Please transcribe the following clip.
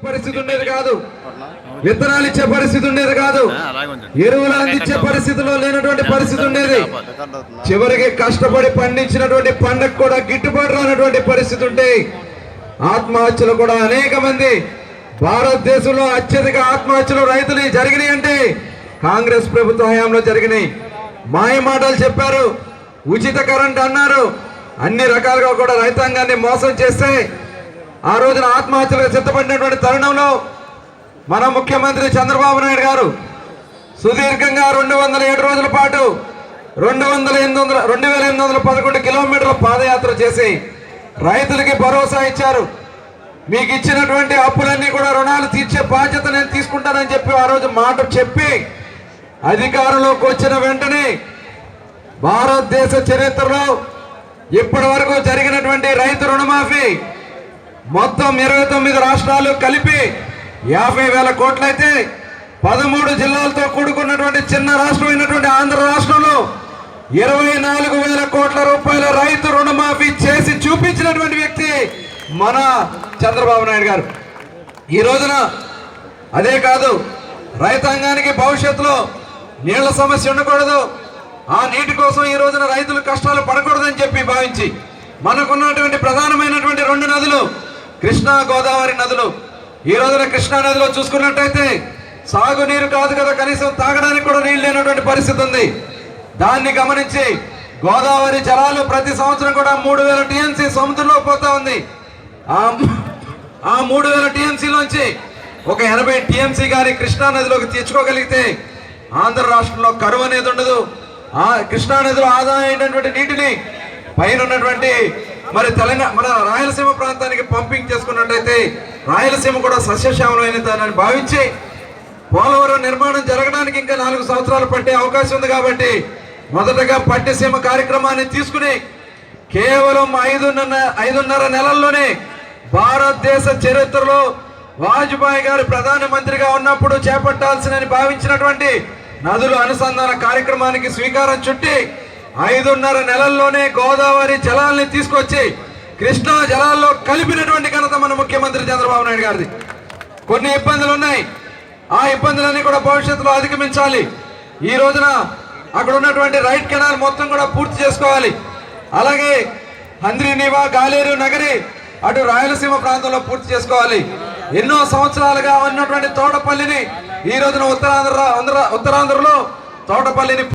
పరిస్థితి ఉండేది కాదు, విత్తనాలు ఇచ్చే పరిస్థితి ఉండేది కాదు, ఎరువులు అందించే పరిస్థితిలో లేనటువంటి పరిస్థితి ఉండేది. చివరికి కష్టపడి పండించినటువంటి పంటకు కూడా గిట్టుబాటు రానటువంటి పరిస్థితి ఉంటే ఆత్మహత్యలు కూడా అనేక మంది భారతదేశంలో అత్యధిక ఆత్మహత్యలు రైతులు జరిగినాయి అంటే కాంగ్రెస్ ప్రభుత్వ హయాంలో జరిగినాయి. మాయ మాటలు చెప్పారు, ఉచిత కరెంట్ అన్నారు, అన్ని రకాలుగా కూడా రైతాంగాన్ని మోసం చేస్తే ఆ రోజున ఆత్మహత్యలకు సిద్ధపడినటువంటి తరుణంలో మన ముఖ్యమంత్రి చంద్రబాబు నాయుడు గారు సుదీర్ఘంగా 207 రోజుల పాటు 2811 కిలోమీటర్ల పాదయాత్ర చేసి రైతులకి భరోసా ఇచ్చారు. మీకు ఇచ్చినటువంటి అప్పులన్నీ కూడా రుణాలు తీర్చే బాధ్యత నేను తీసుకుంటానని చెప్పి ఆ రోజు మాట చెప్పి అధికారంలోకి వచ్చిన వెంటనే భారతదేశ చరిత్రలో ఇప్పటి వరకు జరిగినటువంటి రైతు రుణమాఫీ మొత్తం 29 రాష్ట్రాలు కలిపి 50,000 కోట్లయితే 13 జిల్లాలతో కూడుకున్నటువంటి చిన్న రాష్ట్రం అయినటువంటి ఆంధ్ర రాష్ట్రంలో 24,000 కోట్ల రూపాయల రైతు రుణమాఫీ చేసి చూపించినటువంటి వ్యక్తి మన చంద్రబాబు నాయుడు గారు. ఈ రోజున అదే కాదు, రైతాంగానికి భవిష్యత్తులో నీళ్ల సమస్య ఉండకూడదు, ఆ నీటి కోసం ఈ రోజున రైతులు కష్టాలు పడకూడదని చెప్పి భావించి మనకున్నటువంటి ప్రధానమైనటువంటి 2 నదులు కృష్ణా గోదావరి నదులు. ఈ రోజున కృష్ణా నదిలో చూసుకున్నట్టయితే సాగునీరు కాదు కదా, కనీసం తాగడానికి కూడా నీళ్ళు లేనటువంటి పరిస్థితి ఉంది. దాన్ని గమనించి గోదావరి జలాలు ప్రతి సంవత్సరం కూడా 3,000 టీఎంసీ సముద్రంలో పోతా ఉంది. ఆ 3,000 టీఎంసీలోంచి ఒక 80 టీఎంసీ గారి కృష్ణా నదిలోకి తెచ్చుకోగలిగితే ఆంధ్ర రాష్ట్రంలో కరువు అనేది ఉండదు. ఆ కృష్ణా నదిలో ఆదాయం అయినటువంటి నీటిని పైన ఉన్నటువంటి మరి తెలంగాణ మన రాయలసీమ ప్రాంతానికి పంపింగ్ చేసుకున్నట్టయితే రాయలసీమ కూడా సస్యశ్యామలమైనదని భావించి పోలవరం నిర్మాణం జరగడానికి ఇంకా 4 సంవత్సరాలు పట్టే అవకాశం ఉంది. కాబట్టి మొదటగా పట్టిసీమ కార్యక్రమాన్ని తీసుకుని కేవలం 5.5 నెలల్లోనే భారతదేశ చరిత్రలో వాజ్పేయి గారు ప్రధానమంత్రిగా ఉన్నప్పుడు చేపట్టాల్సిన భావించినటువంటి నదుల అనుసంధాన కార్యక్రమానికి శ్రీకారం చుట్టి 5.5 నెలల్లోనే గోదావరి జలాల్ని తీసుకొచ్చి కృష్ణా జలాల్లో కలిపినటువంటి ఘనత మన ముఖ్యమంత్రి చంద్రబాబు నాయుడు గారిది. కొన్ని ఇబ్బందులు ఉన్నాయి, ఆ ఇబ్బందులన్నీ కూడా భవిష్యత్తులో అధిగమించాలి. ఈ రోజున అక్కడ ఉన్నటువంటి రైట్ కెనాల్ మొత్తం కూడా పూర్తి చేసుకోవాలి. అలాగే హంద్రీనివా, గాలేరు నగరి అటు రాయలసీమ ప్రాంతంలో పూర్తి చేసుకోవాలి. ఎన్నో సంవత్సరాలుగా ఉన్నటువంటి తోటపల్లిని ఈ రోజున ఉత్తరాంధ్రలో తోటపల్లిని